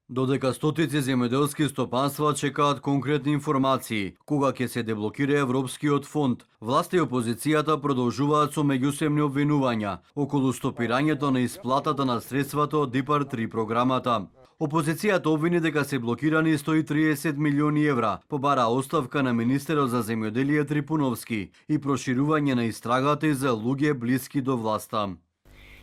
Додека стотици земјоделски стопанства чекаат конкретни информации кога ќе се деблокира Европскиот фонд, власта и опозицијата продолжуваат со меѓусебни обвинувања околу стопирањето на исплатата на средствата од ИПАР 3 програмата. Опозицијата обвини дека се блокирани 130 милиони евра, побара оставка на министерот за земјоделие Трипуновски и проширување на истрагата и за луѓе блиски до власта.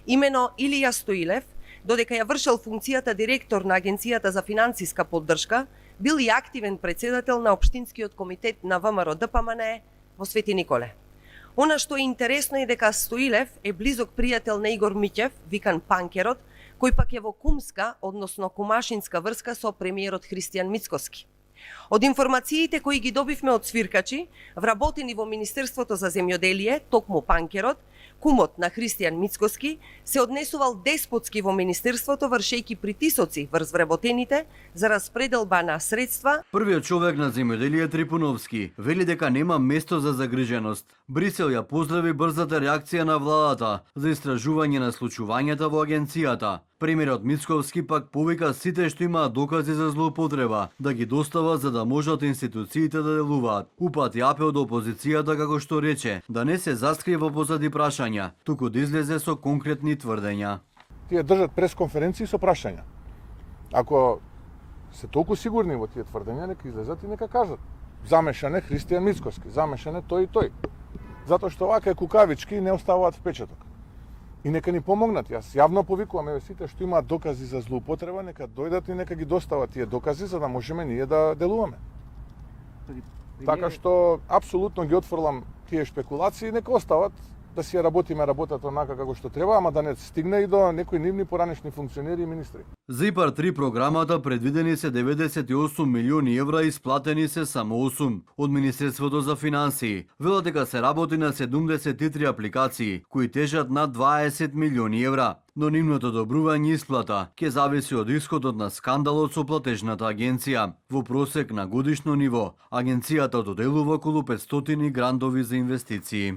Имено Илија Стоилев, додека ја вршел функцијата директор на Агенцијата за финансиска поддршка, бил и активен председател на Општинскиот комитет на ВМРО ДПМНЕ во Свети Николе. Она што е интересно е дека Стоилев е близок пријател на Игор Миќев, викан Панкерот, кој пак е во кумска, односно кумашинска врска со премиерот Христијан Мицкоски. Од информациите кои ги добивме од свиркачи, вработени во Министерството за земјоделие, токму Панкерот, кумот на Христијан Мицкоски, се однесувал деспотски во Министерството, вршејќи притисоци врз вработените за распределба на средства. Првиот човек на земјоделие Трипуновски вели дека нема место за загриженост. Брисел ја поздрави брзата реакција на владата за истражување на случувањата во агенцијата. Премиерот Мицковски пак повика сите што имаат докази за злоупотреба да ги достават за да можат институциите да делуваат. Упати апел до опозицијата како што рече да не се заскрива позади прашања, туку да излезе со конкретни тврдења. Тие држат пресконференции со прашања. Ако се толку сигурни во тие тврдења, нека излезат и нека кажат. Замешан е Христијан Мицковски, замешан е тој и тој. Затоа што вака кукавички не оставаат впечаток. И нека ни помогнат. Јас јавно повикувам сите што имаат докази за злоупотреба, нека дојдат и нека ги достават тие докази за да можеме ние да делуваме. Така што апсолутно ги отфрлам тие шпекулации, нека остават да си ја работиме работата онака како што треба, ама да не стигне и до некои нивни поранешни функционери и министри. За ИПАР 3 програмата предвидени се 98 милиони евра, исплатени се само 8 од Министерството за финансии. Велат дека се работи на 73 апликации кои тежат над 20 милиони евра. Но нивното одобрување и исплата ќе зависи од исходот на скандалот со платежната агенција. Во просек на годишно ниво, агенцијата доделува околу 500 грантови за инвестиции.